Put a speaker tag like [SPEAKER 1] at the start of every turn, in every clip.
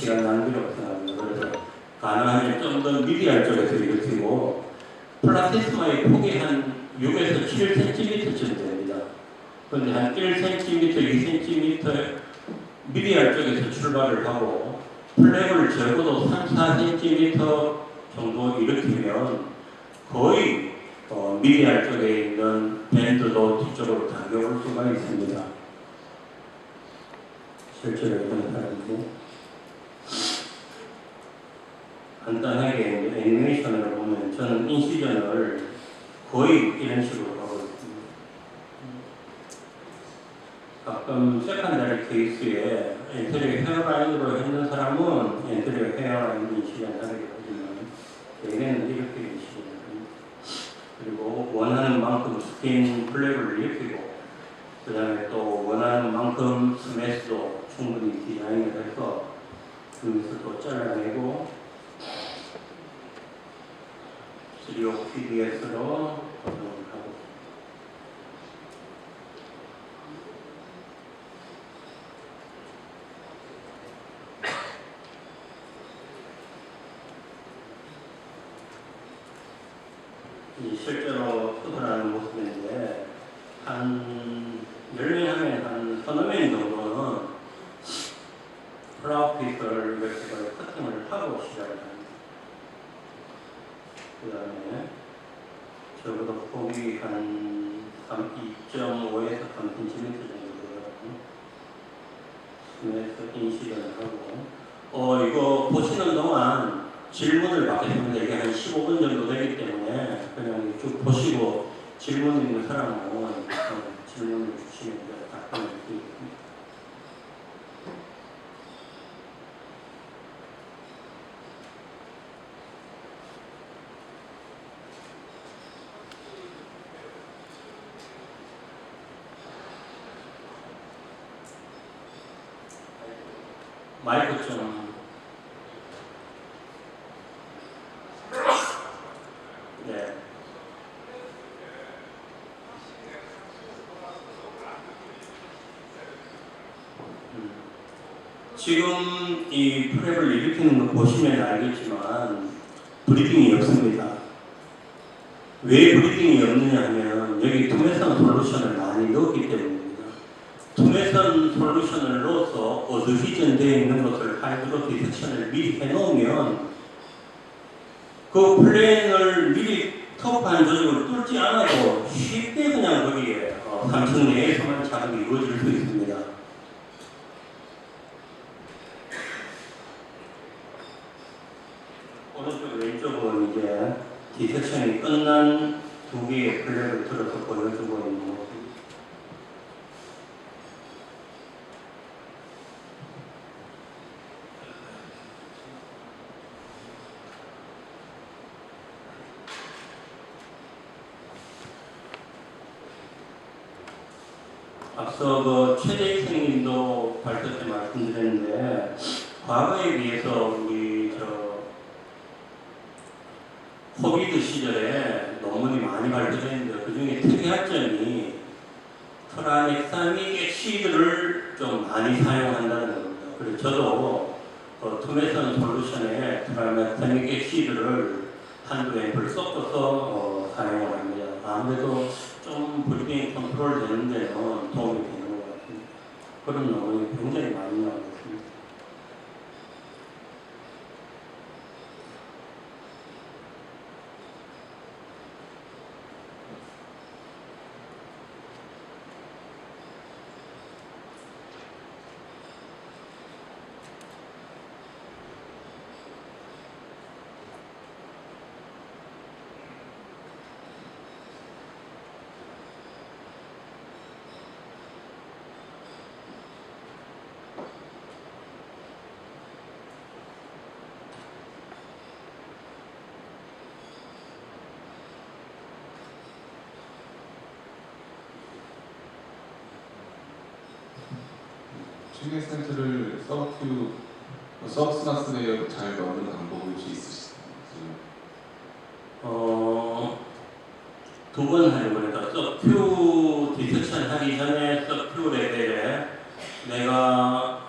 [SPEAKER 1] 시간 낭비라고 생각합니다. 그래서 가능하면 좀 더 미디알 쪽에서 일으키고 플라티스마의 폭이 한 6에서 7cm쯤 됩니다. 그런데 한 1cm, 2cm 미디알 쪽에서 출발을 하고 플랩을 적어도 3, 4cm 정도 일으키면 거의 미디알 쪽에 있는 밴드도 뒤쪽으로 당겨올 수가 있습니다. 실제로 이런 사람인데 간단하게 애니메이션을 보면 저는 인시전을 거의 이런 식으로 하고 있습니다. 가끔 세컨다리 케이스에 엔트리어 헤어라인으로 했는 사람은 엔트리어 헤어라인 인시전 하게 되지만 얘네는 이렇게 인시전 합니다. 그리고 원하는 만큼 스킨 플랩을 일으키고 그 다음에 또 원하는 만큼 스매스도 충분히 디자인을 해서 여기서 또 잘라내고 3D PDS로 보정을 하고 이 실제로 흡을하는 모습인데 한 10명 하면 한 서너 명 정도는 플라워 피스를 이렇게 커팅을 하고 시작을 합니다. 그 다음에 적어도 폭이 한 2.5에서 3cm 정도 되거든요. 스매스 인시전을 하고 이거 보시는 동안 질문을 받겠습니다. 이게 한 15분 정도 되기 때문에 그냥 쭉 보시고 질문 있는 사람은 질문을 주시면 답변을 드리겠습니다. 마이크 좀 네. 지금 이 프랩을 일으키는 거 보시면 알겠지만 브리딩이 없습니다. 왜 브리딩이 없느냐 하면 여기 투메선 솔루션을 많이 넣었기 때문입니다. 투메선 솔루션을 넣어서 어드히전 되어 있는 것을 하이드로 디텍션을 미리 해놓으면 그 플레인을 미리 터프한 조직을 뚫지 않아도 쉽게 그냥 거기에 3층 내에서만 작업이 이루어질 수 있습니다. 오른쪽 왼쪽은 이제 디텍션이 끝난 두 개의 플레이를 들어서 보여주고 있는 모습입니다. 앞서 그 최재익 선생님도 발표 때 말씀드렸는데 과거에 비해서 우리 코비드 시절에 논문이 많이 발표됐는데 그 중에 특이한 점이 트라넥사믹 액시드를 좀 많이 사용한다는 겁니다. 그래서 저도 투메선 솔루션에 트라넥사믹 액시드를 한두 앰플 섞어서 사용을 합니다. 아무래도 좀 브리딩 컨트롤 되는 데는 도움이 되는 것 같습니다. 그런 논문이 굉장히 많이 나오고 있습니다.
[SPEAKER 2] 튜닝 센터를 서브스턴스에 잘 넣는 방법이 혹시 있으신가요?
[SPEAKER 1] 두 번 하려고 그러니까 서큐 디텍션 하기 전에 서큐 레벨에 내가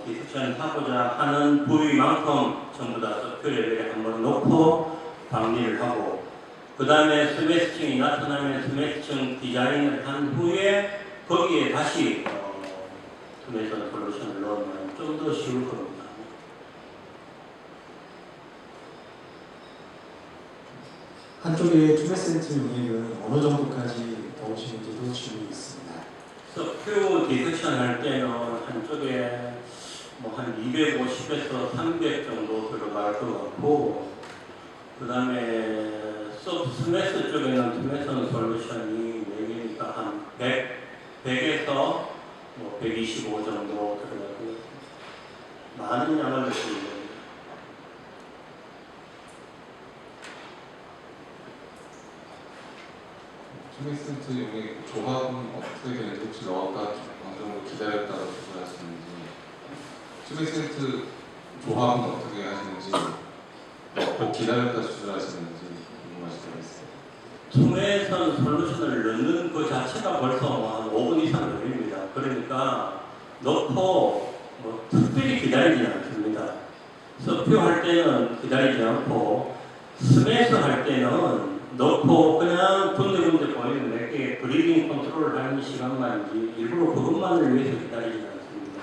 [SPEAKER 1] 디텍션 솔루션하고자 하는 부위만큼 전부 다 서큐 레벨에 한번 놓고 방리를 하고 그 다음에 스매스층이 나타나면 스매스층 디자인을 한 후에 거기에 다시 투메이션 솔루션을 넣으면 좀 더 쉬울 겁니다.
[SPEAKER 3] 한쪽에 투메센트 용액은 어느 정도까지 넣으시는지도 질문이 있습니다.
[SPEAKER 1] 서큐 디섹션 할 때는 한쪽에 뭐 한 250에서 300 정도 들어갈 것 같고 그 다음에 스매스 쪽에는 투메이션 솔루션이 4개니까 한 100에서 뭐 125 정도 들어가고요. 많은 양을 넣고 있는
[SPEAKER 2] 투메센트 용의 조합은 어떻게 되는지 혹시 넣었다 어느 정도 기다렸다가 조절하시는지 투메센트 조합은 어떻게 하시는지 넣고 기다렸다 조절하시는지 궁금하시다고 했어요.
[SPEAKER 1] 투메이션 솔루션을 넣는 그 자체가 벌써 한 5분 이상 걸립니다. 그러니까 넣고 뭐 특별히 기다리지 않습니다. 서큐 할 때는 기다리지 않고 스매스 할 때는 넣고 그냥 군데군데 보이는 몇 개 브리딩 컨트롤을 하는 시간만이지 일부러 그것만을 위해서 기다리지 않습니다.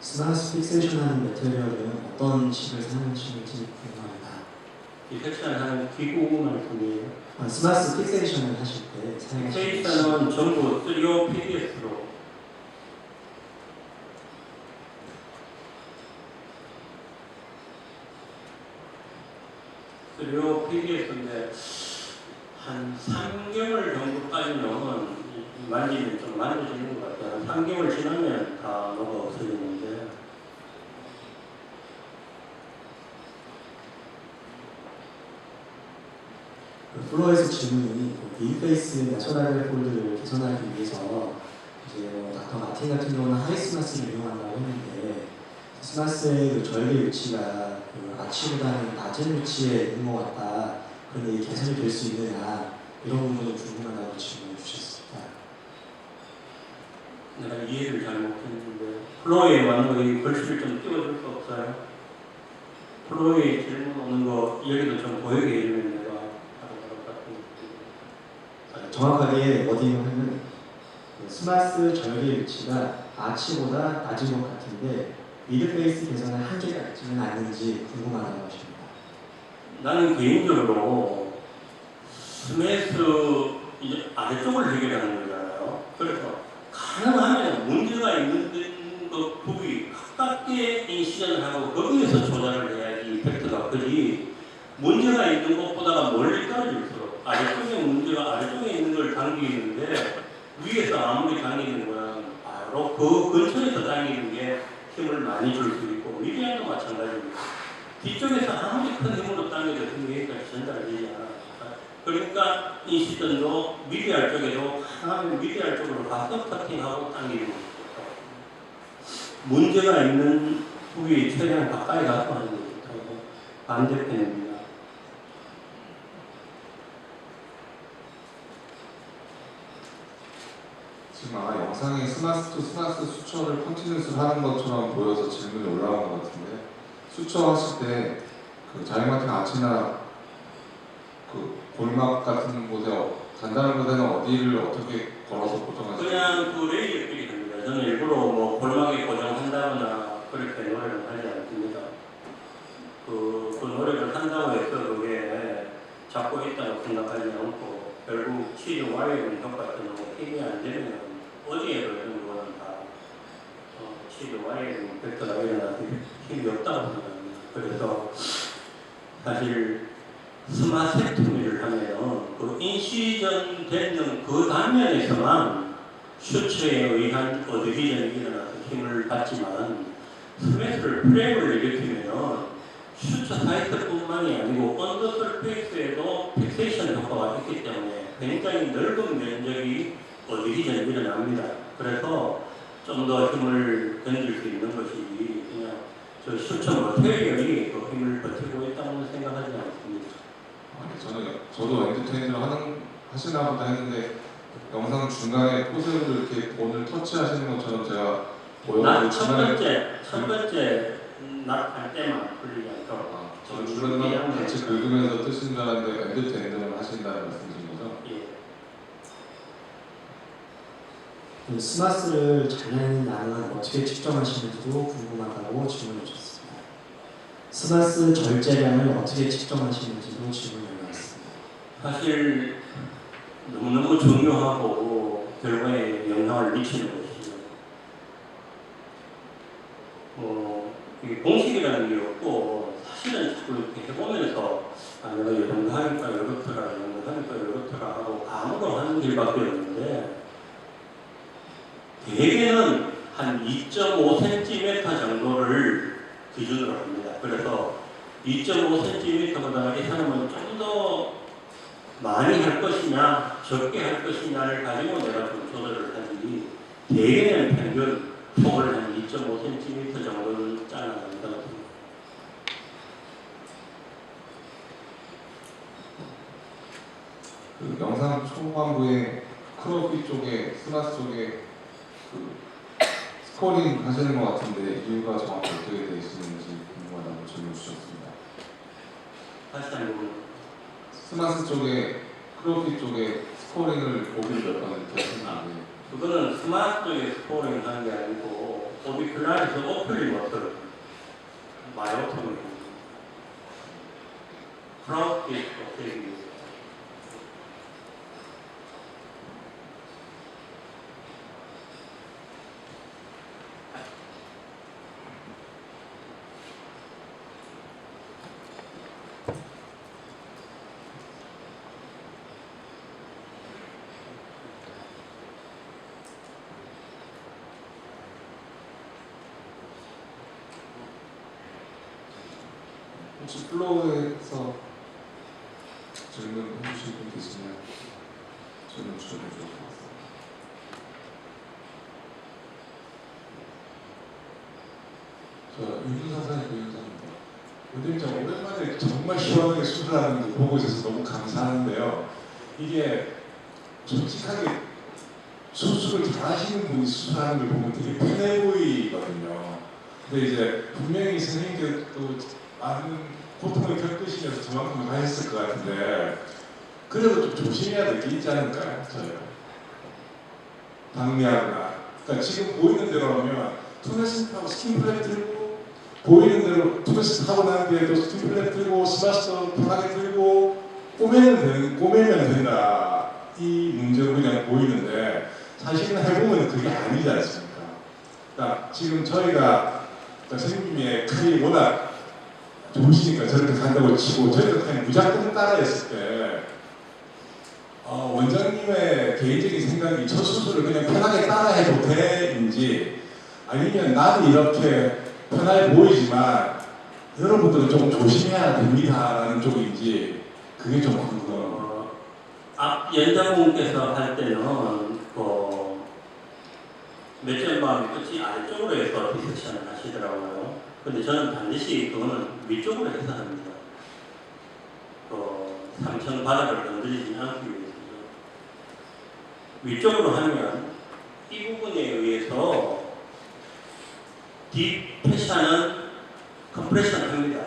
[SPEAKER 3] 스마스 픽세이션 하는 매테리얼은 어떤 식을 사용하시는지 궁금합니다.
[SPEAKER 1] 디섹션 하는 기구 말씀이에요.
[SPEAKER 3] 스마스 픽세이션을 하실 때 사용하시는
[SPEAKER 1] 픽세이션은 전부 3O PDS로 그리고 PDS인데 한 3개월 정도까지는 만지면 좀 만져지는 것 같아요. 한 3개월 지나면 다 녹아 없어지는데
[SPEAKER 3] 플로어에서 질문이 빈페이스 내셔널 폴드를 개선하기 위해서 이제 닥터 마틴 같은 경우는 하이스마스를 이용한다고 했는데 스마스의 그 절개 위치가 그 아치보다는 낮은 위치에 있는 것 같다. 그런데 이 개선이 될 수 있느냐 이런 부분이 궁금하다고 질문해 주셨습니다.
[SPEAKER 1] 내가 이해를 잘 못했는데 플로어에 맞는 거이 글씨를 좀 띄워줄 수 없어요? 플로어에 질문 오는 거 여기도 좀 보이게 해주면 내가 바로 같은
[SPEAKER 3] 정확하게 어디냐면 스마스 절개 위치가 아치보다 낮은 것 같은데 미드페이스 개선에 한계가 있지는 않는지 궁금하다고 하십니다.
[SPEAKER 1] 나는 개인적으로 스매스 이제 아래쪽을 해결하는 거잖아요. 그래서 가능하면 문제가 있는 그 부위 가깝게 인시전을 하고 거기에서 조절을 해야지 이펙트가 크지. 문제가 있는 것보다가 멀리 떨어질수록 아래쪽에 문제가 아래쪽에 있는 걸 당기는데 위에서 아무리 당기는 거는 바로 그 근처에서 당기는 게 힘을 많이 줄 수 있고 미디어도 마찬가지입니다. 뒤쪽에서 아무리 큰 힘으로 당겨도 여기까지 전달되지 않아. 그러니까 인시전도 미디알 쪽에도 하나는 미디알 쪽으로 가서 커팅하고 당기는 거죠. 문제가 있는 부위에 최대한 가까이 가서 하는 게 좋다고 반대편입니다.
[SPEAKER 2] 지금 아마 영상에 스마스 투 스마스 수처를 컨티뉴스로 하는 것처럼 보여서 질문이 올라온 것 같은데 수처하실 때 그 자이마틴 아치나 그 골막 같은 곳에 단단한 곳에는 어디를 어떻게 걸어서 고정하시나요?
[SPEAKER 1] 그냥 그 레이를 끼게 됩니다. 저는 일부러 뭐 골막에 고정한다거나 그렇게 노력을 하지 않습니다. 그 노력을 한다고 해서 그게 잡고 있다고 생각하지 않고 결국 치료 와이어링 효과 때문에 힘이 안 되면 어디에도 이런 거는 다 치료 와이어링 벡터가 일어나서 힘이 없다고 생각합니다. 그래서 사실 스마섹토미를 하면 그 인시전 되는 그 단면에서만 슈처에 의한 어드히전이 일어나서 힘을 받지만 스매스를 프레임을 일으키면 슈처 사이트뿐만이 아니고 언더설페이스에도 픽세이션 효과가 있기 때문에 굉장히 넓은 면적이 어드히전이 일어납니다. 그래서 좀 더 힘을 견딜 수 있는 것이 그냥 저 슈처 머테리얼이 그 힘을 버티고 있다고 생각하지 않습니다.
[SPEAKER 2] 저도 엔드테인을 하시나 보다 했는데 영상 중간에 포즈를 이렇게 본을 터치하시는 것처럼 제가 보여서
[SPEAKER 1] 첫 번째 낙할 때만 풀리지 않도록
[SPEAKER 2] 저는 중간에 같이 긁으면서 뜨신 줄 알았는데 엔드 투 엔드만 하신다는 말씀이신 거죠?
[SPEAKER 1] 예.
[SPEAKER 3] 그 스마스를 잘내는 양은 어떻게 측정하시는지도 궁금하다고 질문해 주셨습니다. 스마스 절제량을 어떻게 측정하시는지도 질문해 주셨습니다.
[SPEAKER 1] 사실 너무너무 중요하고 결과에 영향을 미치는 것이죠. 이게 공식이라는 게 없고 사실은 자꾸 이렇게 해보면서 내가 이 정도 하니까 이렇더라, 이 정도 하니까 이렇더라 하고 감으로 하는 길밖에 없는데 대개는 한 2.5cm 정도를 기준으로 합니다. 그래서 2.5cm보다 이 사람은 좀 더 많이 할 것이냐 적게 할 것이냐를 가지고 내가 좀 조절을 하지 대개는 평균 폭을 한 2.5cm 정도는 잘라낸다.
[SPEAKER 2] 그 영상 초반부에 크로피 쪽에 스마스 쪽에 그 스코링 하시는 것 같은데 이유가 정확히 어떻게 되시는지 궁금하다고 질문 주셨습니다.
[SPEAKER 1] 다시 한번
[SPEAKER 2] 스마스 쪽에 크로피 쪽에 스코링을 보기를 몇 번 이렇게 하시는데
[SPEAKER 1] 그거는 스마트 쪽에 스코링 하는 게 아니고 오비클라리스 오플리 워터 마이오토미 크라우드 오플리
[SPEAKER 2] 혹시 플로우에서 질문해 주실 분 계시면 질문 주셔도 좋을 것 같습니다.
[SPEAKER 4] 저 윤준상 부위원장입니다. 원장님 오랜만에 정말 시원하게 수술하는 거 보고 있어서 너무 감사하는데요. 이게 솔직하게 수술을 잘하시는 분이 수술하는 걸 보면 되게 편해 보이거든요. 근데 이제 분명히 선생님께도 많은 고통을 겪으시면서 저만큼 하셨을 것 같은데 그래도 좀 조심해야 될 게 있지 않을까요? 저요. 방미하거나 그러니까 지금 보이는 대로 하면 투메스하고 스킨플랩 들고 보이는 대로 투메스 하고 난 뒤에도 스킨플랩 들고 스마스도 편하게 들고 꼬매면 된다 이 문제로 그냥 보이는데 사실은 해보면 그게 아니지 않습니까? 그러니까 지금 저희가 선생님의 칼이 워낙 좋으시니까 저렇게 간다고 치고 저희가 그냥 무작정 따라했을 때 원장님의 개인적인 생각이 저 수술을 그냥 편하게 따라해도 돼인지 아니면 나는 이렇게 편하게 보이지만 여러분들은 조금 조심해야 됩니다라는 쪽인지 그게 좀 궁금합니다.
[SPEAKER 1] 앞 연장분께서 할 때는 몇점마음이 끝이 아래쪽으로 해서 디섹션을 하시더라고요. 근데 저는 반드시 그거는 위쪽으로 해서 합니다. 상처 바닥을 건드리지 않기 위해서죠. 위쪽으로 하면 이 부분에 의해서 딥패션은 컴프레션을 합니다.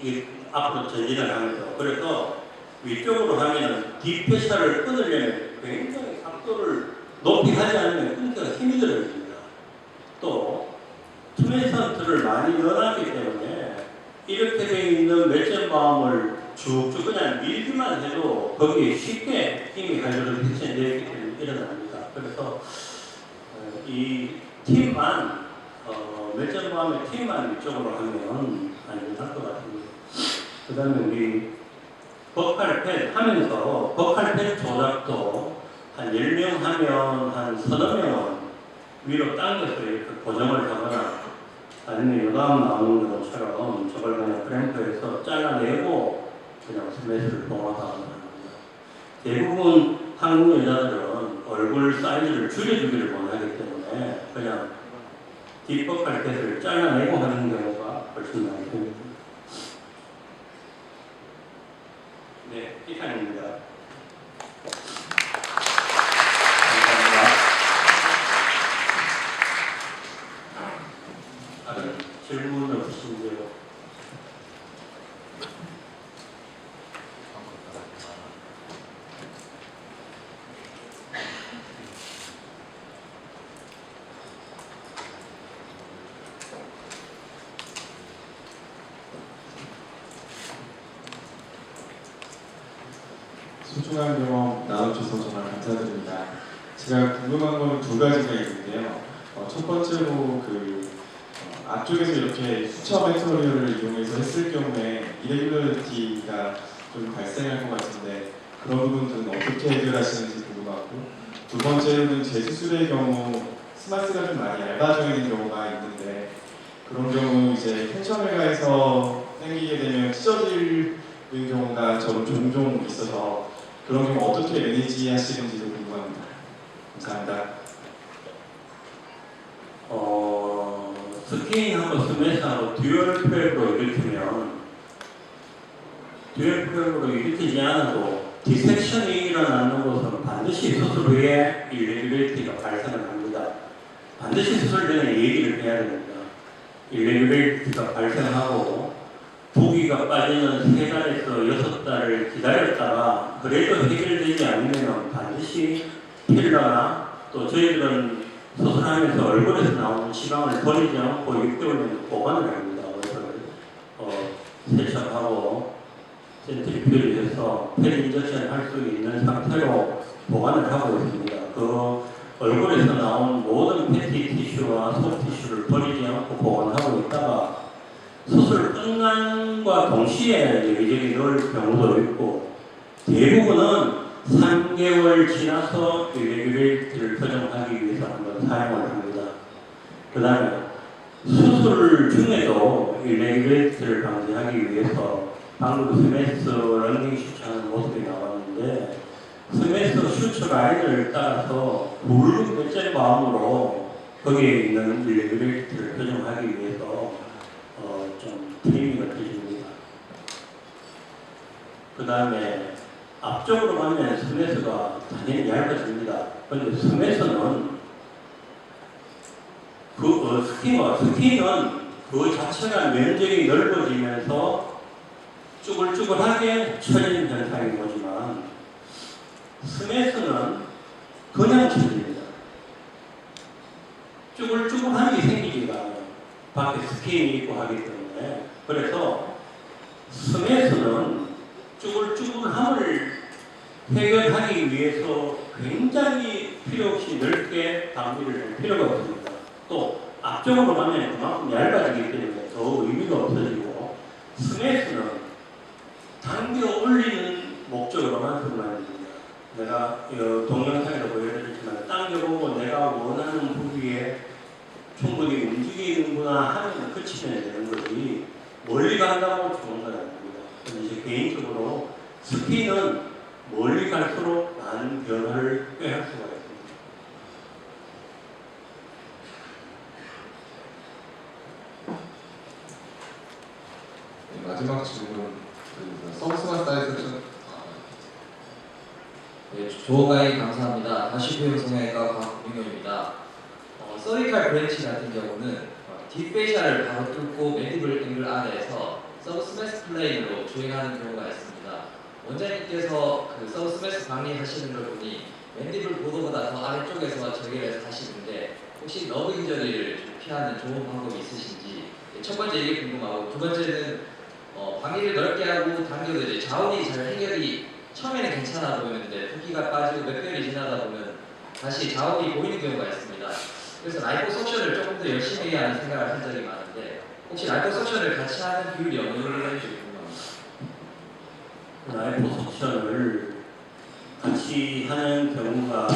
[SPEAKER 1] 이게 앞으로 전진을 하면서. 그래서 위쪽으로 하면 딥패션을 끊으려면 굉장히 각도를 높이 하지 않으면 끊기가 힘이 들어집니다. 또 투메이선트를 많이 넣어놨기 때문에 이렇게 되어 있는 맷점바움을 쭉쭉 그냥 밀기만 해도 거기에 쉽게 힘이 갈려서 대체되어 있기 때문에 일어납니다. 그래서 이 팀만 맷점바움의 팀만 이쪽으로 하면 안전할 것 같습니다. 그 다음에 우리 버칼 펜 하면서 버칼 펜 조작도 한 10명 하면 한 서너 명은 위로 당겨서 이렇게 고정을 하거나 아니면 요다음 나오는 것처럼 저걸 그냥 크랭크에서 잘라내고 그냥 스매스를 동화하거나 합니다. 대부분 한국 여자들은 얼굴 사이즈를 줄여주기를 원하기 때문에 그냥 뒷버칼 펜을 잘라내고 하는 경우가 훨씬 많이 됩니다. 네, 이상입니다.
[SPEAKER 5] 소중한 경험 나눠주셔서 정말 감사드립니다. 제가 궁금한 건 두 가지가 있는데요. 첫 번째로 앞쪽에서 이렇게 수처 메터리얼을 이용해서 했을 경우에 이레귤러리티가 좀 발생할 것 같은데 그런 부분들은 어떻게 해결하시는지 궁금하고, 두 번째로는 재수술의 경우 스마스가 좀 많이 얇아져 있는 경우가 있는데 그런 경우 이제 펜션외과에서 생기게 되면 찢어지는 경우가 저는 종종 있어서 그런 경우 어떻게 매니지 하시는지도 궁금합니다. 감사합니다.
[SPEAKER 1] 스킨하고 스매스하고 듀얼 프랩으로 일으키지 않아도 디섹션이 일어나는 곳은 반드시 수술 후에 일레귤레이티가 발생을 합니다. 반드시 수술 전에 얘기를 해야 됩니다. 일레귤레이티가 발생하고 부기가 빠지는 3달에서 6달을 기다렸다가 그래도 해결되지 않으면 반드시 필러나 또 저희들은 수술하면서 얼굴에서 나오는 지방을 버리지 않고 6개월 정도 보관을 합니다. 그래서 세척하고 센트리퓨즈해서 폐리 인젝션 할 수 있는 상태로 보관을 하고 있습니다. 그 얼굴에서 나온 모든 패티 티슈와 소프트 티슈를 버리지 않고 보관하고 있다가 수술 끝난과 동시에 여기저기 넣을 경우도 있고, 대부분은 3개월 지나서 일레귤레이티를 교정하기 위해서 한번 사용을 합니다. 그 다음에 수술 중에도 일레귤레이티를 방지하기 위해서 방금 스매스 런닝 슈처하는 모습이 나왔는데, 스매스 슈처 라인을 따라서 물론째 마음으로 거기에 있는 일레귤레이티를 교정하기 위해서 좀 트레이닝을 해줍니다. 그 다음에 앞쪽으로 가면 스매스가 당연히 얇아집니다. 그런데 스매스는 스킨은 그 자체가 면적이 넓어지면서 쭈글쭈글하게 처지는 현상인 거지만 스매스는 그냥 처집니다. 쭈글쭈글함이 생기지가 않아요. 밖에 스킨이 있고 하기 때문에. 그래서 스매스는 쭈글쭈글함을 해결하기 위해서 굉장히 필요 없이 넓게 방지를 할 필요가 없습니다. 또 앞쪽으로 가면 그만큼 얇아지기 때문에 더 의미가 없어지고, 스매스는 당겨 올리는 목적으로만 사용합니다. 내가 동영상에서 보여드렸지만 당겨보고 내가 원하는 부위에 충분히 움직이는구나 하면 그치면 되는 거지 멀리 간다고 좋은 건 아닙니다. 그런데 개인적으로 스킨은 멀리 갈수록 많은 변화를 꾀할 수가 있습니다.
[SPEAKER 2] 네, 마지막 질문 서브스마 사이즈는
[SPEAKER 6] 네, 좋은 강의 감사합니다. 다시표현 성형외과 곽민경입니다. 서비칼 브랜치 같은 경우는 딥페이셜을 바로 뚫고 맨디블 앵글 안에서 서브스매스 플레인으로 주행하는 경우가 있습니다. 원장님께서 그 서브스매스 방리하시는 걸 보니 맨디블 보도보다 더 아래쪽에서 절개를 하시는데 혹시 너브 인저리를 피하는 좋은 방법이 있으신지, 첫 번째 이게 궁금하고, 두 번째는 방리를 넓게 하고 당겨도 이제 자원이 잘 해결이 처음에는 괜찮아 보이는데 부기가 빠지고 몇 개월이 지나다 보면 다시 자원이 보이는 경우가 있습니다. 그래서 라이포석션을 조금 더 열심히 해야 하는 생각을 한 적이 많은데 혹시 라이포석션을 같이 하는 비율이 어느 정도인지 궁금합니다.
[SPEAKER 1] 라이포석션을 같이 하는 경우가